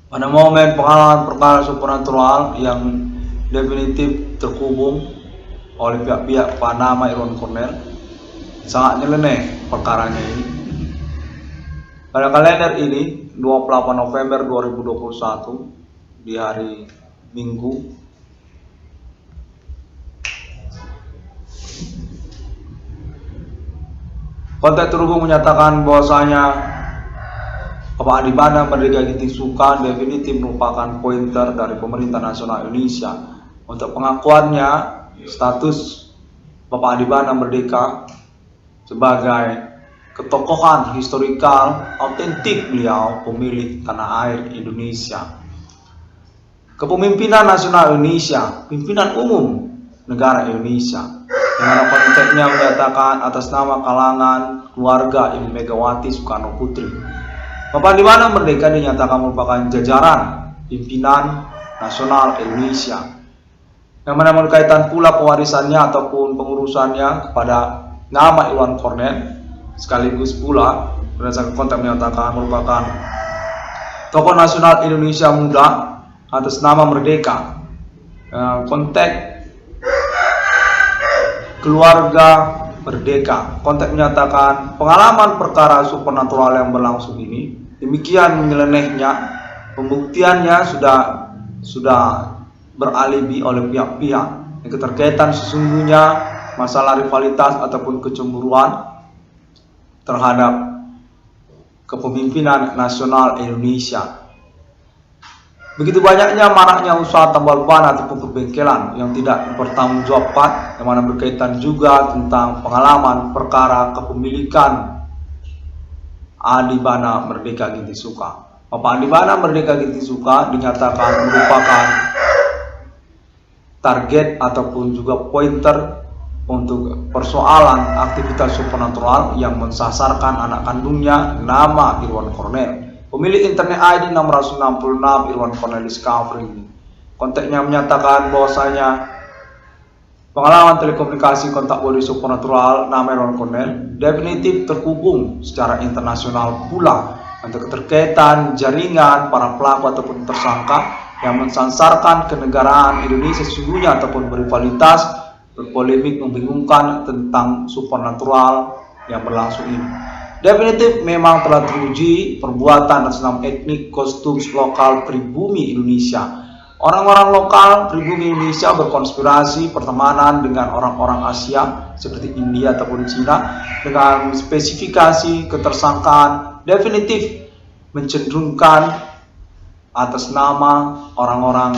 Pada momen pengalaman perkara supernatural yang definitif terhubung oleh pihak-pihak Panama Irwan Cornell, sangat nyeleneh perkaranya ini. Pada kalender ini 28 November 2021 di hari Minggu, kontak terhubung menyatakan bahwasanya Bapak Adi Bana Merdeka Ginting-Suka definitif merupakan pointer dari pemerintah nasional Indonesia untuk pengakuannya status Bapak Adi Bana Merdeka sebagai ketokohan historikal autentik beliau pemilik tanah air Indonesia. Kepemimpinan nasional Indonesia, pimpinan umum negara Indonesia, di mana konteksnya menyatakan atas nama kalangan keluarga Ibu Megawati Soekarno Putri. Bapak Adi Bana Merdeka dinyatakan merupakan jajaran pimpinan nasional Indonesia, yang mana berkaitan pula pewarisannya ataupun pengurusannya kepada nama Irwan Cornell, sekaligus pula berdasarkan konteks menyatakan merupakan tokoh nasional Indonesia muda atas nama Merdeka. Konteks keluarga Merdeka, konteks menyatakan pengalaman perkara supernatural yang berlangsung ini demikian menyelenehnya, pembuktiannya sudah beralibi oleh pihak-pihak yang keterkaitan sesungguhnya masalah rivalitas ataupun kecemburuan terhadap kepemimpinan nasional Indonesia. Begitu banyaknya maraknya usaha tambal ban ataupun perbengkelan yang tidak bertanggungjawabkan, yang mana berkaitan juga tentang pengalaman perkara kepemilikan Adi Bana Merdeka Ginting-Suka. Bapak Adi Bana Merdeka Ginting-Suka dinyatakan merupakan target ataupun juga pointer untuk persoalan aktivitas supernatural yang mensasarkan anak kandungnya nama Irwan Cornell, pemilik internet ID 666 Irwan Cornell Discovery. Konteksnya menyatakan bahwasanya pengalaman telekomunikasi kontak body supernatural nama Irwan Cornell definitif terhubung secara internasional pula untuk keterkaitan jaringan para pelaku ataupun tersangka yang mensansarkan kenegaraan Indonesia sesungguhnya ataupun berrivalitas, berpolemik, membingungkan tentang supernatural yang berlangsung ini. Definitif memang telah teruji perbuatan atas nama etnik kostum lokal pribumi Indonesia. Orang-orang lokal pribumi Indonesia berkonspirasi pertemanan dengan orang-orang Asia seperti India ataupun Cina dengan spesifikasi ketersangkaan definitif mencenderungkan atas nama orang-orang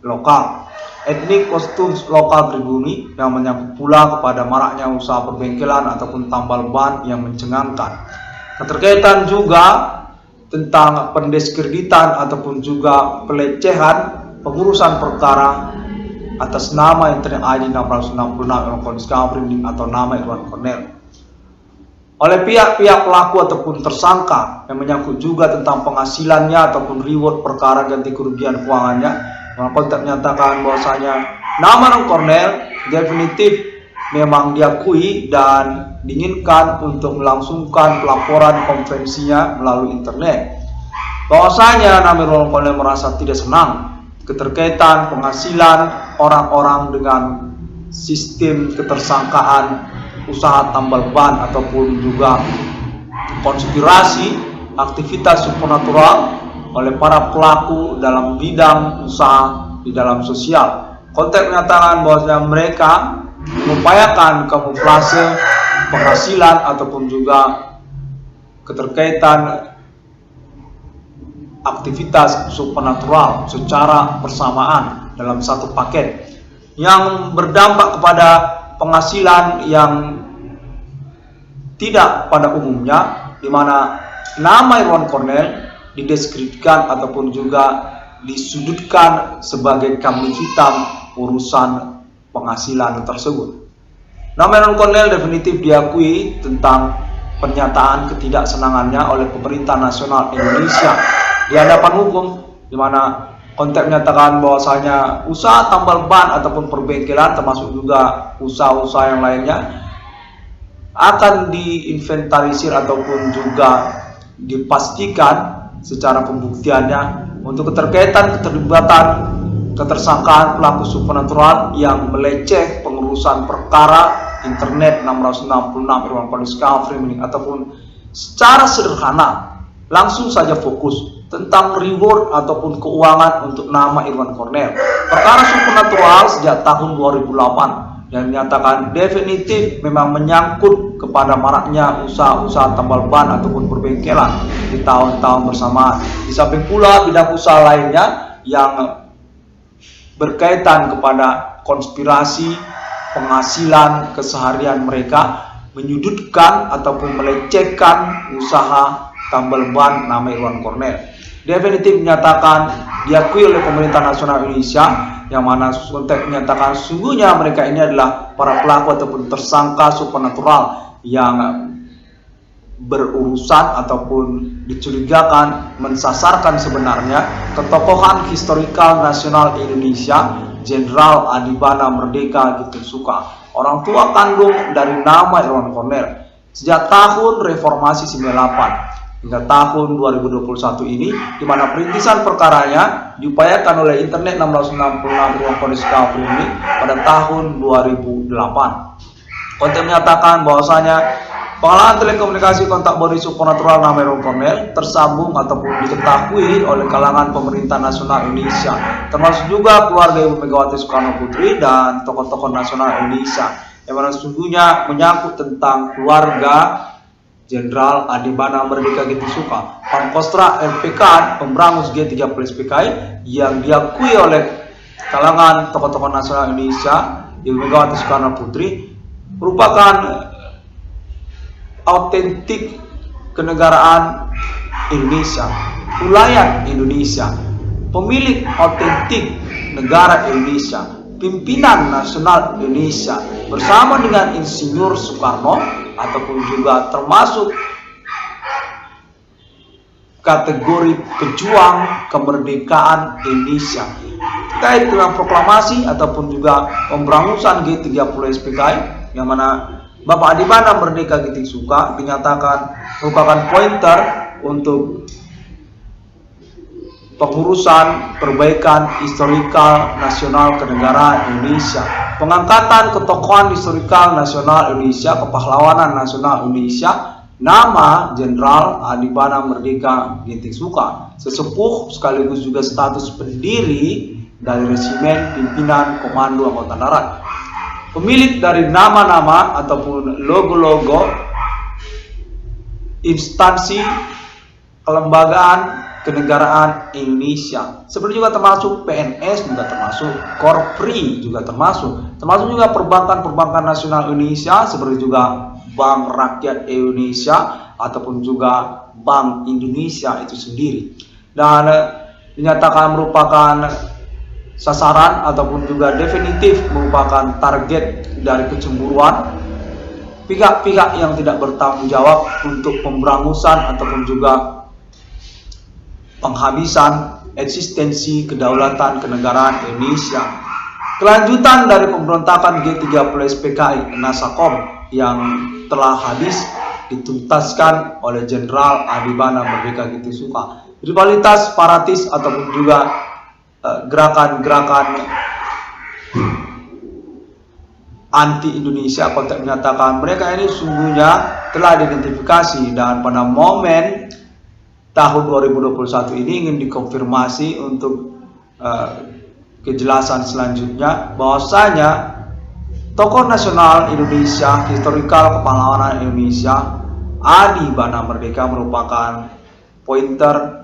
lokal. Etnik kostum lokal pribumi yang menyangkut pula kepada maraknya usaha perbengkelan ataupun tambal ban yang mencengangkan. Keterkaitan juga tentang pendiskreditan ataupun juga pelecehan pengurusan perkara atas nama internet ID 666 Irwan Discovery atau nama Irwan Cornell oleh pihak-pihak pelaku ataupun tersangka yang menyangkut juga tentang penghasilannya ataupun reward perkara ganti kerugian keuangannya. Konteks menyatakan bahwasanya nama Irwan Cornell definitif memang diakui dan diinginkan untuk melangsungkan pelaporan konvensinya melalui internet. Bahwasanya nama Irwan Cornell merasa tidak senang keterkaitan penghasilan orang-orang dengan sistem ketersangkaan usaha tambal ban ataupun juga konspirasi aktivitas supernatural oleh para pelaku dalam bidang usaha di dalam sosial. Konteks menyatakan bahwa mereka mengupayakan kamuflase penghasilan ataupun juga keterkaitan aktivitas supernatural secara bersamaan dalam satu paket yang berdampak kepada penghasilan yang tidak pada umumnya, di mana nama Irwan Cornell dideskripsikan ataupun juga disudutkan sebagai kambing hitam urusan penghasilan tersebut. Nama Irwan Cornell definitif diakui tentang pernyataan ketidaksenangannya oleh pemerintah nasional Indonesia di hadapan hukum, di mana konteks menyatakan bahwasanya usaha tambal ban ataupun perbengkelan termasuk juga usaha-usaha yang lainnya akan diinventarisir ataupun juga dipastikan secara pembuktiannya untuk keterlibatan ketersangkaan pelaku supernatural yang meleceh pengurusan perkara internet 666 Irwan Cornelius Kafri ataupun secara sederhana langsung saja fokus tentang reward ataupun keuangan untuk nama Irwan Cornel. Perkara supernatural sejak tahun 2008 dan menyatakan definitif memang menyangkut kepada maraknya usaha-usaha tambal ban ataupun perbengkelan di tahun-tahun bersamaan. Di samping pula bidang usaha lainnya yang berkaitan kepada konspirasi penghasilan keseharian mereka, menyudutkan ataupun melecehkan usaha tambal ban nama Irwan Cornel. Definitif menyatakan diakui oleh pemerintah nasional Indonesia, yang mana konteks menyatakan sungguhnya mereka ini adalah para pelaku ataupun tersangka supernatural yang berurusan ataupun dicurigakan mensasarkan sebenarnya ketokohan historikal nasional Indonesia, Jenderal Adibana Merdeka Gintings-Suka, orang tua kandung dari nama Irwan Cornel. Sejak tahun Reformasi 98 hingga tahun 2021 ini, di mana perintisan perkaranya diupayakan oleh Internet 666 Irwan Cornelius Kafri ini pada tahun 2008. Konten menyatakan bahwasanya pengalaman telekomunikasi kontak body supernatural nama Irwan Cornel tersambung ataupun diketahui oleh kalangan pemerintah nasional Indonesia, termasuk juga keluarga Ibu Megawati Soekarno Putri dan tokoh-tokoh nasional Indonesia, yang mana sesungguhnya menyangkut tentang keluarga Jenderal Adibana Merdeka Gintings-Suka, Pangkostrat LPK Pemberangus G30 SPKI, yang diakui oleh kalangan tokoh-tokoh nasional Indonesia, Ibu Megawati Soekarno Putri, merupakan autentik kenegaraan Indonesia, ulayat Indonesia, pemilik autentik negara Indonesia, pimpinan nasional Indonesia bersama dengan Insinyur Soekarno, ataupun juga termasuk kategori pejuang kemerdekaan Indonesia. Terkait dengan proklamasi ataupun juga pemberangusan G30 SPKI, yang mana Bapak Adibana Merdeka Gintings-Suka dinyatakan merupakan pointer untuk pengurusan perbaikan historikal nasional kenegaraan Indonesia, pengangkatan ketokohan historikal nasional Indonesia, kepahlawanan nasional Indonesia, nama Jenderal Adibana Merdeka Gintings-Suka, sesepuh sekaligus juga status pendiri dari resimen pimpinan Komando Angkatan Darat, pemilik dari nama-nama ataupun logo-logo instansi kelembagaan kenegaraan Indonesia, seperti juga termasuk PNS, juga termasuk Korpri, juga termasuk juga perbankan nasional Indonesia, seperti juga Bank Rakyat Indonesia ataupun juga Bank Indonesia itu sendiri, dan dinyatakan merupakan sasaran ataupun juga definitif merupakan target dari kecemburuan pihak-pihak yang tidak bertanggung jawab untuk pemberangusan ataupun juga penghabisan eksistensi kedaulatan kenegaraan Indonesia. Kelanjutan dari pemberontakan G30 SPKI Nasakom yang telah habis dituntaskan oleh Jenderal Adibana Merdeka Gintings-Suka. Rivalitas separatis ataupun juga gerakan-gerakan anti Indonesia konteks menyatakan mereka ini sungguhnya telah diidentifikasi, dan pada momen tahun 2021 ini ingin dikonfirmasi untuk kejelasan selanjutnya bahwasanya tokoh nasional Indonesia, historikal kepahlawanan Indonesia, Adibana Merdeka merupakan pointer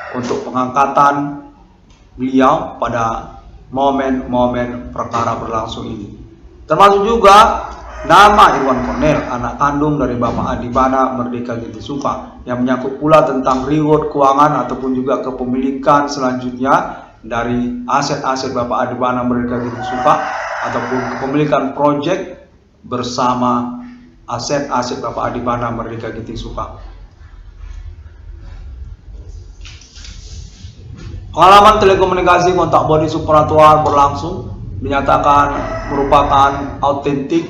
untuk pengangkatan beliau pada momen-momen perkara berlangsung ini. Termasuk juga nama Irwan Cornel, anak kandung dari Bapak Adibana Merdeka Gintings-Suka, yang menyangkut pula tentang reward keuangan ataupun juga kepemilikan selanjutnya dari aset-aset Bapak Adibana Merdeka Gintings-Suka ataupun kepemilikan proyek bersama aset-aset Bapak Adibana Merdeka Gintings-Suka. Pengalaman telekomunikasi kontak body supernatural berlangsung dinyatakan merupakan autentik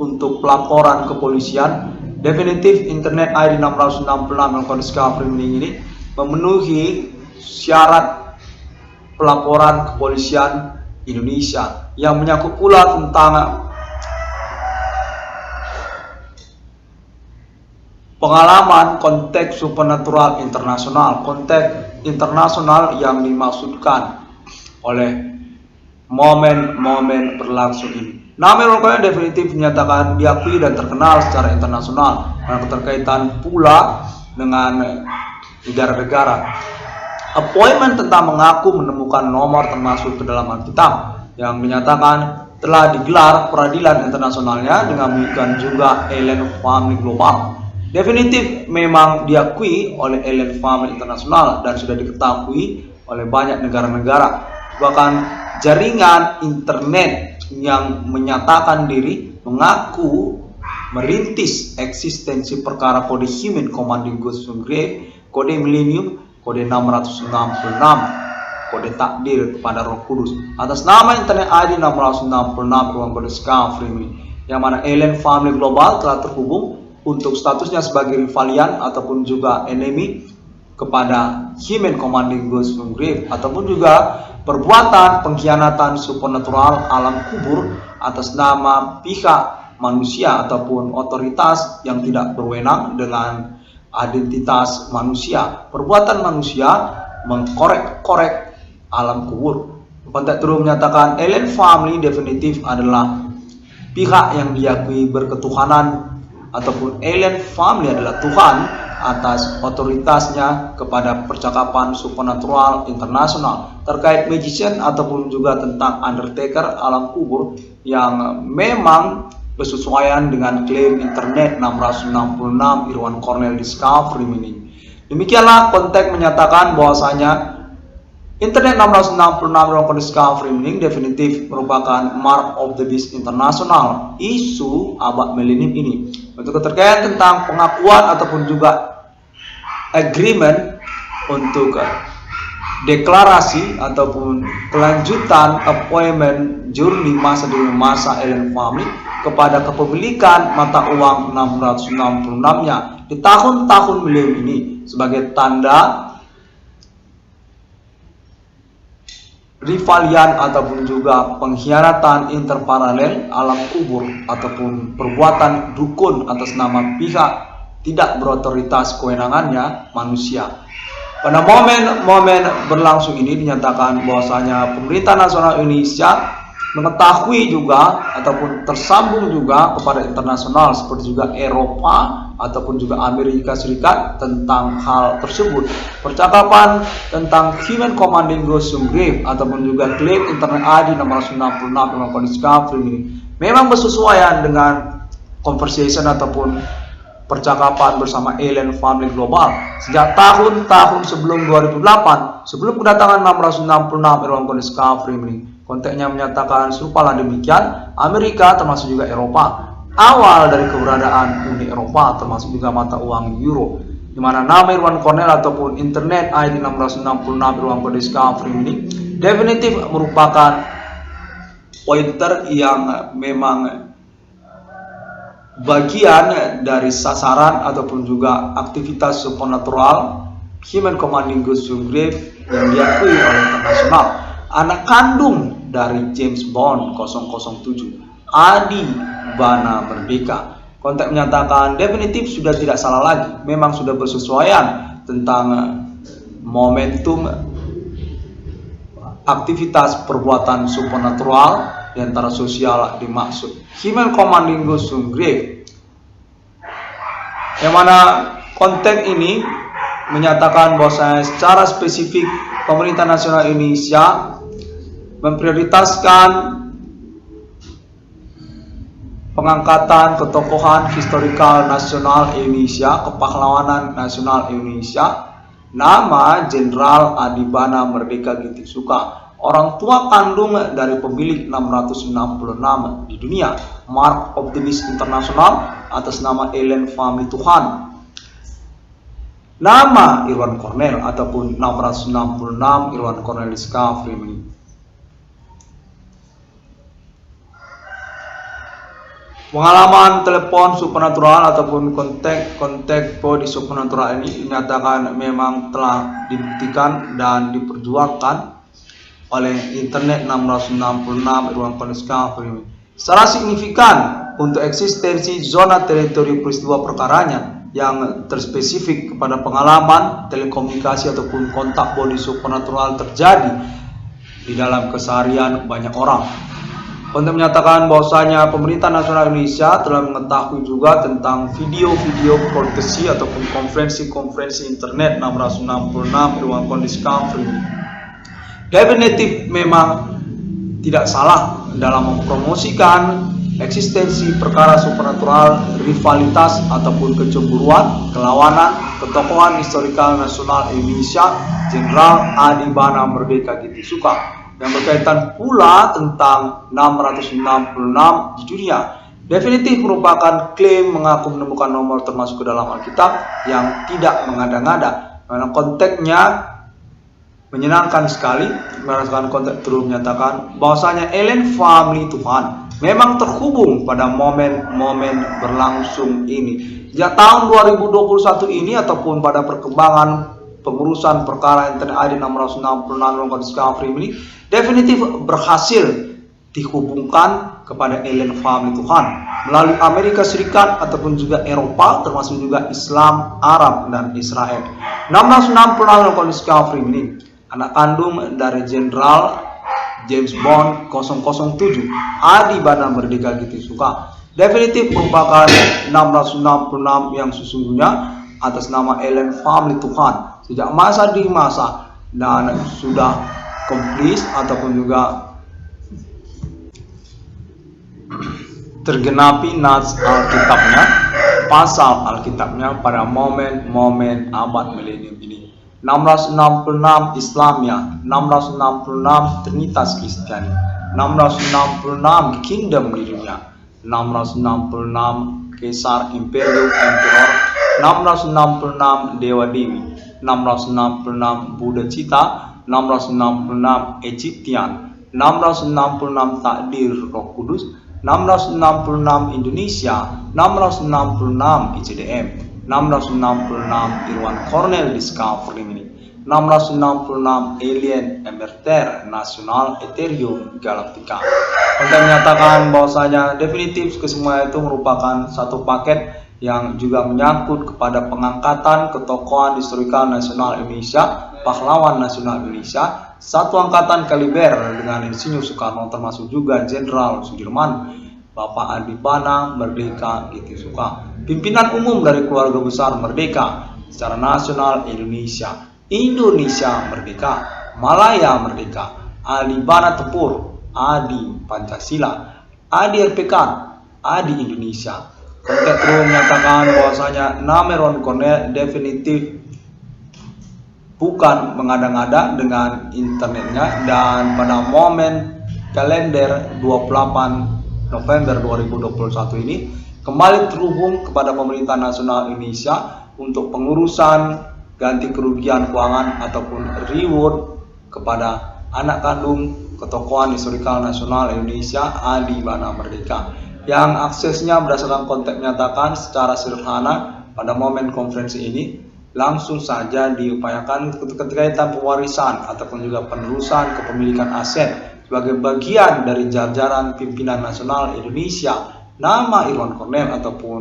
untuk pelaporan kepolisian. Definitif Internet ID 666 Cornelius Kafri ini memenuhi syarat pelaporan kepolisian Indonesia yang menyangkut pula tentang pengalaman konteks supernatural internasional. Konteks internasional yang dimaksudkan oleh momen-momen berlangsung ini. Nama Irwan definitif dinyatakan diakui dan terkenal secara internasional karena keterkaitan pula dengan negara-negara. Appointment tentang mengaku menemukan nomor termasuk ke dalam Alkitab yang menyatakan telah digelar peradilan internasionalnya dengan menggunakan juga Allen Family Global. Definitif memang diakui oleh Allen Family Internasional dan sudah diketahui oleh banyak negara-negara. Bahkan jaringan internet yang menyatakan diri mengaku merintis eksistensi perkara kode Human Commanding Ghost from Grave, kode Millennium, kode 666, kode takdir kepada Roh Kudus atas nama internet ID 666 ruang kode Discovery, yang mana Allen Family Global telah terhubung untuk statusnya sebagai rivalian ataupun juga enemy kepada Human Commanding Ghost from Grave, ataupun juga perbuatan pengkhianatan supernatural alam kubur atas nama pihak manusia ataupun otoritas yang tidak berwenang dengan identitas manusia. Perbuatan manusia mengkorek-korek alam kubur. Konteks terus menyatakan Allen Family definitif adalah pihak yang diakui berketuhanan ataupun Allen Family adalah Tuhan atas otoritasnya kepada percakapan supernatural internasional terkait magician ataupun juga tentang undertaker alam kubur yang memang bersesuaian dengan klaim internet 666 Irwan Cornell Discovery Meaning. Demikianlah konteks menyatakan bahwasanya internet 666 Irwan Cornell Discovery Meaning definitif merupakan Mark of the Beast Internasional isu abad milenium ini. Untuk keterkaitan tentang pengakuan ataupun juga agreement untuk deklarasi ataupun kelanjutan appointment journey masa demi masa Allen Family kepada kepemilikan mata uang 666-nya di tahun-tahun milenium ini sebagai tanda rivalian ataupun juga pengkhianatan interparalel alam kubur ataupun perbuatan dukun atas nama pihak tidak berotoritas kewenangannya manusia. Pada momen-momen berlangsung ini dinyatakan bahwasanya pemerintah nasional Indonesia mengetahui juga ataupun tersambung juga kepada internasional seperti juga Eropa ataupun juga Amerika Serikat tentang hal tersebut. Percakapan tentang Human Commanding Ghost from Grave ataupun juga klaim internet ID 666 memang Discovery ini memang bersesuaian dengan conversation ataupun percakapan bersama Allen Family Global sejak tahun-tahun sebelum 2008, sebelum kedatangan 666 Irwan Discovery ini. Konteksnya menyatakan serupalah demikian Amerika termasuk juga Eropa, awal dari keberadaan Uni Eropa termasuk juga mata uang Euro, di mana nama Irwan Cornell ataupun internet ID 666 Irwan Discovery ini definitif merupakan pointer yang memang bagian dari sasaran ataupun juga aktivitas supernatural Human Commanding Ghost from Grave yang diakui oleh internasional. Anak kandung dari James Bond 007, Adi Bana Merdeka. Konteks menyatakan definitif sudah tidak salah lagi, memang sudah bersesuaian tentang momentum aktivitas perbuatan supernatural di antara sosial dimaksud Human Commanding Ghost from Grave, yang mana konteks ini menyatakan bahwa secara spesifik pemerintah nasional Indonesia memprioritaskan pengangkatan ketokohan historikal nasional Indonesia, kepahlawanan nasional Indonesia, nama Jenderal Adi Bana Merdeka Ginting Soekarno, orang tua kandung dari pemilik 666 di dunia, Mark of the Beast Internasional atas nama Allen Family Tuhan. Nama Irwan Cornell ataupun 666 Irwan Cornell Discovery. Pengalaman telepon supernatural ataupun kontak body supernatural ini dinyatakan memang telah dibuktikan dan diperjuangkan oleh internet 666 Irwan Cornell Discovery secara signifikan untuk eksistensi zona teritori peristiwa perkaranya yang terspesifik kepada pengalaman telekomunikasi ataupun kontak body supernatural terjadi di dalam keseharian banyak orang. Untuk menyatakan bahwasanya pemerintah nasional Indonesia telah mengetahui juga tentang video-video courtesy ataupun konferensi internet 666 Irwan Cornell Discovery. Definitif memang tidak salah dalam mempromosikan eksistensi perkara supernatural, rivalitas ataupun kecemburuan, kelawanan, ketokohan historikal nasional Indonesia, Jenderal Adi Bana Merdeka Gitisuka, yang berkaitan pula tentang 666 di dunia. Definitif merupakan klaim mengaku menemukan nomor termasuk ke dalam Alkitab yang tidak mengada-ngada. Karena konteksnya menyenangkan sekali. Berdasarkan konteks terus menyatakan bahwasanya Alien Family Tuhan memang terhubung pada momen-momen berlangsung ini. Sejak tahun 2021 ini ataupun pada perkembangan pengurusan perkara internet ID 666 Discovery ini definitif berhasil dihubungkan kepada Alien Family Tuhan melalui Amerika Serikat ataupun juga Eropa, termasuk juga Islam, Arab, dan Israel. 666 Discovery ini anak kandung dari Jenderal James Bond 007 Adi Bana Merdeka Gitisuka. Definitif merupakan 666 yang sesungguhnya atas nama Alien Family Tuhan sejak masa di masa dan sudah komplis ataupun juga tergenapi nas Alkitabnya, pasal Alkitabnya pada momen-momen abad milenium ini. 666 Islamia, 666 Trinitas Kristiani, 666 Kingdom di dunia, 666 Kaisar Imperium Emperor, 666 Dewa Dewi, 666 Buddha Cita, 666 Egyptian, 666 Takdir Roh Kudus, 666 Indonesia, 666 ICDM, 666 Irwan Cornell Discovery ini, 666 Alien Emerter Nasional Ethereum Galactica. Untuk menyatakan bahwasanya definitif kesemua itu merupakan satu paket yang juga menyangkut kepada pengangkatan ketokohan historikal nasional Indonesia, pahlawan nasional Indonesia, satu angkatan kaliber dengan Insinyur Soekarno termasuk juga Jenderal Sudirman, Bapak Adi Bana Merdeka Gitisuka, pimpinan umum dari keluarga besar Merdeka secara nasional Indonesia, Indonesia Merdeka, Malaya Merdeka, Adi Bana Tempur, Adi Pancasila, Adi RPK, Adi Indonesia. Konteks terus menyatakan bahwasanya nama Irwan Cornell definitif bukan mengada-ngada dengan internetnya, dan pada momen kalender 28 November 2021 ini kembali terhubung kepada pemerintah nasional Indonesia untuk pengurusan ganti kerugian keuangan ataupun reward kepada anak kandung ketokohan historikal nasional Indonesia Adi Bana Merdeka, yang aksesnya berdasarkan konteks menyatakan secara sederhana pada momen konferensi ini langsung saja diupayakan keterkaitan pewarisan ataupun juga penerusan kepemilikan aset sebagai bagian dari jajaran pimpinan nasional Indonesia. Nama Irwan Cornell ataupun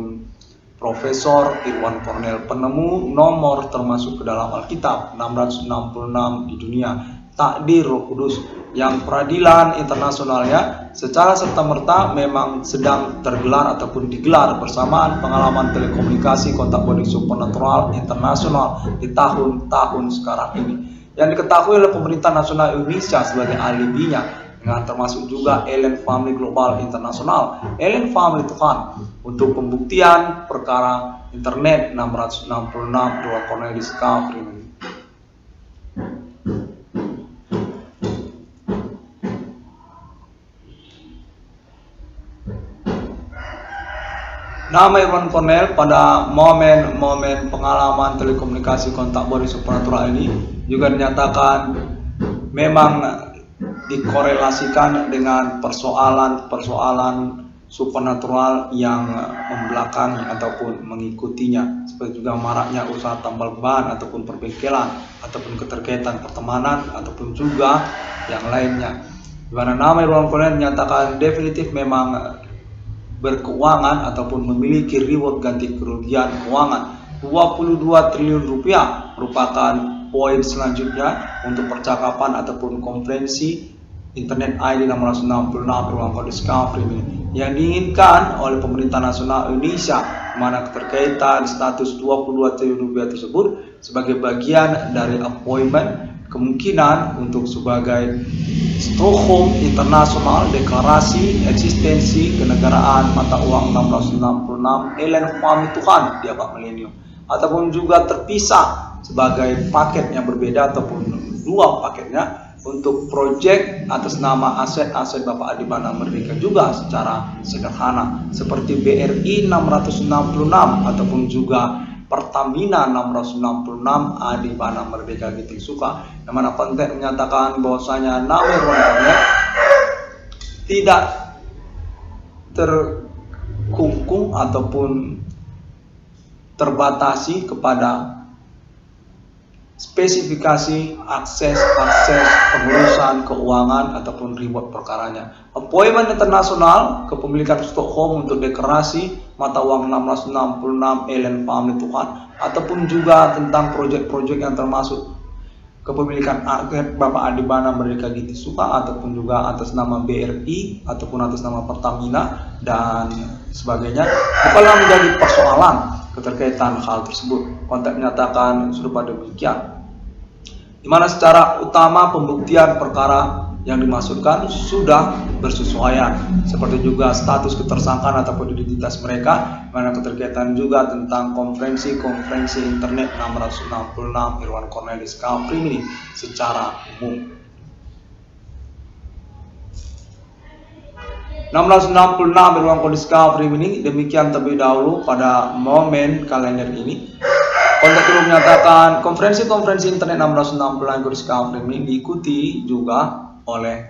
Profesor Irwan Cornell, penemu nomor termasuk ke dalam Alkitab 666 di dunia, Takdir Roh Kudus, yang peradilan internasionalnya secara serta-merta memang sedang tergelar ataupun digelar bersamaan pengalaman telekomunikasi kontak body supernatural internasional di tahun-tahun sekarang ini, yang diketahui oleh pemerintah nasional Indonesia sebagai alibinya, dengan termasuk juga Alien Family Global Internasional, Alien Family Tuhan, untuk pembuktian perkara internet 666 Irwan Cornell Discovery. Nama Irwan Cornell pada momen-momen pengalaman telekomunikasi kontak body supernatural ini juga dinyatakan memang dikorelasikan dengan persoalan supernatural yang membelakangi ataupun mengikutinya, seperti juga maraknya usaha tambal ban ataupun perbengkelan ataupun keterkaitan pertemanan ataupun juga yang lainnya, di mana nama Irwan Cornell menyatakan definitif memang berkeuangan ataupun memiliki reward ganti kerugian keuangan 22 triliun rupiah, merupakan poin selanjutnya untuk percakapan ataupun konferensi Internet ID 666 Irwan Cornell Discovery ini yang diinginkan oleh pemerintah nasional Indonesia, mana keterkaitan status 22 triliun rupiah tersebut sebagai bagian dari appointment kemungkinan untuk sebagai Stockholm International Deklarasi Eksistensi Kenegaraan Mata Uang 666 Ellen Pami Tuhan di abad milenium, ataupun juga terpisah sebagai paket yang berbeda ataupun dua paketnya untuk proyek atas nama aset-aset Bapak Adibana Merdeka juga secara sederhana, seperti BRI 666 ataupun juga Pertamina 666 Adibana Merdeka Giting Suka, yang mana konten menyatakan bahwasanya nama Irwan Cornell tidak terkungkung ataupun terbatasi kepada spesifikasi akses pengurusan keuangan ataupun reward perkaranya. Appointment internasional kepemilikan Stockholm untuk deklarasi mata uang 666 Ellen Pami Tuhan, ataupun juga tentang proyek-proyek yang termasuk kepemilikan aset Bapak Adibana Merdeka Giting Suka ataupun juga atas nama BRI ataupun atas nama Pertamina dan sebagainya, bukanlah menjadi persoalan keterkaitan hal tersebut. Konteks menyatakan serupa demikian, di mana secara utama pembuktian perkara yang dimaksudkan sudah bersesuaian, seperti juga status ketersangkaan ataupun identitas mereka, mana keterkaitan juga tentang konferensi internet 666 Irwan Cornell Discovery ini secara umum. 666 Irwan Cornell Discovery ini demikian terlebih dahulu pada momen kalender ini. Konteks itu menyatakan konferensi internet 666 Discovery ini diikuti juga oleh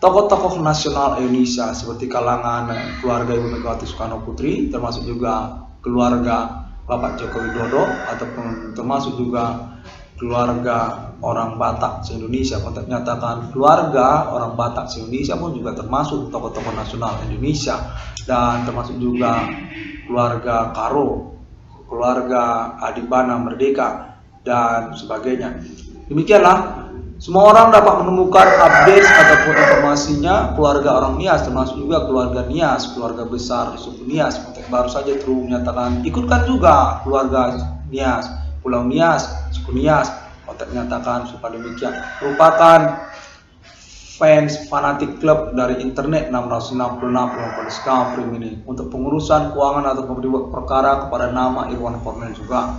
tokoh-tokoh nasional Indonesia seperti kalangan keluarga Ibu Megawati Soekarno Putri, termasuk juga keluarga Bapak Joko Widodo, ataupun termasuk juga keluarga orang Batak se-Indonesia. Konteks menyatakan keluarga orang Batak se-Indonesia pun juga termasuk tokoh-tokoh nasional Indonesia, dan termasuk juga keluarga Karo, keluarga Adibana Merdeka dan sebagainya. Demikianlah, semua orang dapat menemukan update ataupun informasinya keluarga orang Nias, termasuk juga keluarga Nias, keluarga besar suku Nias. Konteks baru saja terus menyatakan ikutkan juga keluarga Nias, Pulau Nias, suku Nias. Konteks menyatakan supaya demikian, merupakan fans fanatik klub dari internet 666 Irwan Discovery ini untuk pengurusan keuangan atau pembuat perkara kepada nama Irwan Cornell juga.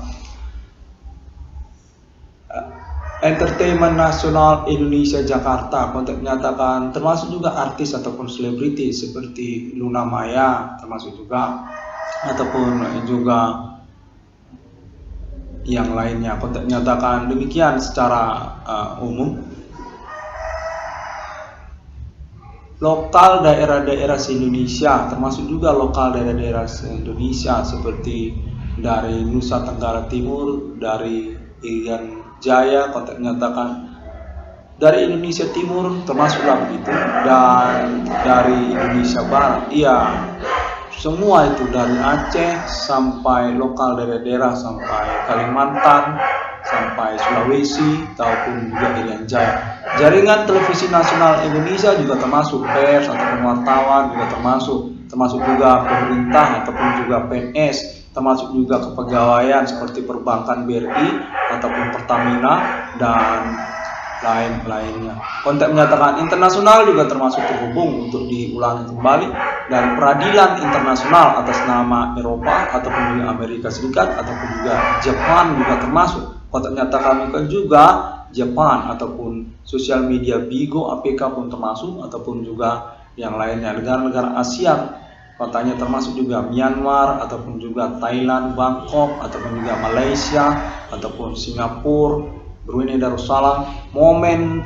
Entertainment Nasional Indonesia Jakarta, konteks menyatakan termasuk juga artis ataupun selebriti seperti Luna Maya, termasuk juga ataupun juga yang lainnya. Konteks menyatakan demikian secara umum. Lokal daerah-daerah se-Indonesia, termasuk juga lokal daerah-daerah se-Indonesia seperti dari Nusa Tenggara Timur, dari Irian Jaya, konteks menyatakan dari Indonesia Timur termasuklah begitu, dan dari Indonesia Barat, iya, semua itu dari Aceh sampai lokal daerah-daerah sampai Kalimantan, sampai Sulawesi, ataupun juga Irian Jaya. Jaringan televisi nasional Indonesia juga termasuk pers ataupun wartawan juga termasuk juga pemerintah ataupun juga PNS, termasuk juga kepegawaian seperti perbankan BRI ataupun Pertamina dan lain-lainnya. Konteks menyatakan internasional juga termasuk terhubung untuk diulangi kembali, dan peradilan internasional atas nama Eropa ataupun juga Amerika Serikat ataupun juga Jepang juga termasuk. Konteks menyatakan juga Jepang ataupun sosial media Bigo APK pun termasuk, ataupun juga yang lainnya. Negara-negara Asia kotanya termasuk juga Myanmar ataupun juga Thailand, Bangkok ataupun juga Malaysia ataupun Singapura, Brunei Darussalam. Momen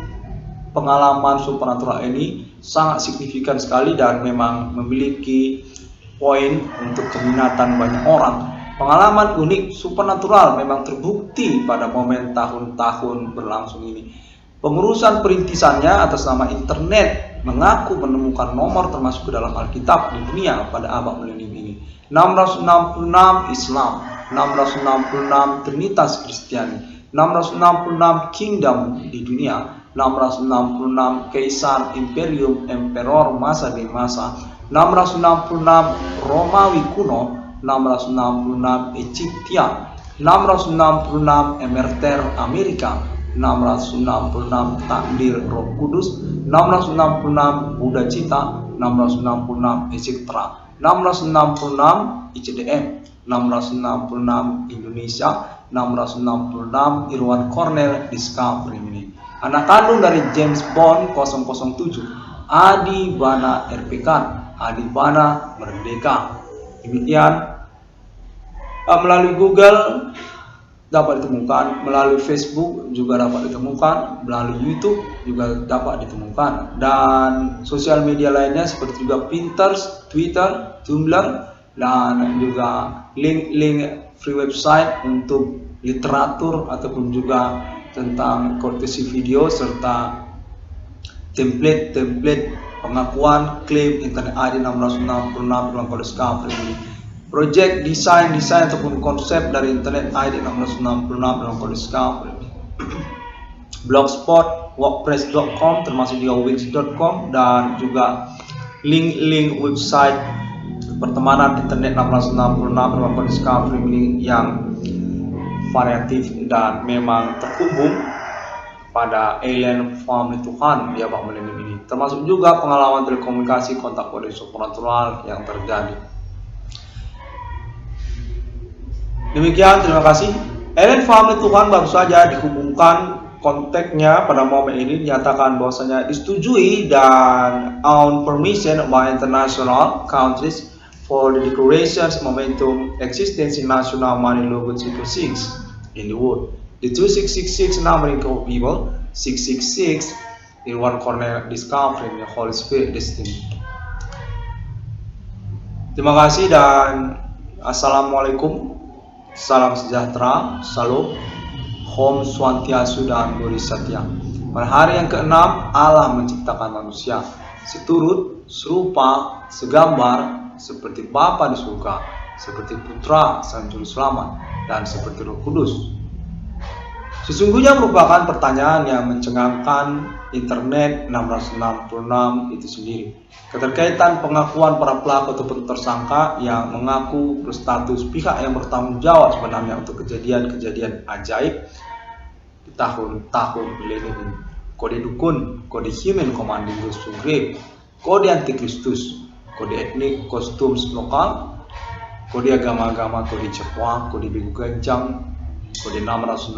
pengalaman supernatural ini sangat signifikan sekali dan memang memiliki poin untuk keminatan banyak orang. Pengalaman unik supernatural memang terbukti pada momen tahun-tahun berlangsung ini. Pengurusan perintisannya atas nama internet mengaku menemukan nomor termasuk ke dalam Alkitab di dunia pada abad milenium ini. 666 Islam, 666 Trinitas Kristiani, 666 Kingdom di dunia, 666 Kaisar Imperium Emperor masa demi masa, 666 Romawi kuno, 666 Egyptian, 666 Emerter Amerika, 666 Takdir Roh Kudus, 666 Buddha Cita, 666 Etc., 666 ICDM, 666 Indonesia, 666 Irwan Cornell Discovery ini. Anak kandung dari James Bond 007, Adi Bana RPK, Adi Bana Merdeka. Demikian melalui Google dapat ditemukan, melalui Facebook juga dapat ditemukan, melalui YouTube juga dapat ditemukan, dan sosial media lainnya seperti juga Pinterest, Twitter, Tumblr, dan juga link-link free website untuk literatur ataupun juga tentang courtesy video serta template pengakuan klaim internet ID 666 dalam kode Discovery ini. Project desain ataupun konsep dari internet ID 666 dalam kode Discovery. Blogspot, wordpress.com termasuk juga wix.com dan juga link website pertemanan internet 666 dalam kode Discovery ini yang variatif dan memang terhubung pada alien family Tuhan di abad milenium ini, termasuk juga pengalaman telekomunikasi kontak kode supernatural yang terjadi. Demikian, terima kasih. Alien family Tuhan baru saja dihubungkan kontaknya pada momen ini, dinyatakan bahwasanya disetujui dan on permission by international countries for the declarations momentum existence in national money logo 666 in the world. The 2666 numbering of people, 666 in one corner discovering the Holy Spirit destiny. Terima kasih dan assalamualaikum, salam sejahtera, salam, Om Swantiastu dan Bodhisattva. Pada hari yang ke-6 Allah menciptakan manusia seturut, serupa, segambar seperti Bapa di surga, seperti Putra Sang Juru Selamat, dan seperti Roh Kudus. Sesungguhnya merupakan pertanyaan yang mencengangkan internet 666 itu sendiri. Keterkaitan pengakuan para pelaku ataupun tersangka yang mengaku berstatus pihak yang bertanggung jawab sebenarnya untuk kejadian-kejadian ajaib di tahun-tahun milenium ini. Kode dukun, kode human commanding those to grave, kode antikristus, kode etnik, kostum lokal, kode agama-agama, kode Jepang, kode Bigu Ganjang, kode 666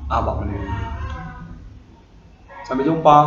abad milenium. Sampai jumpa.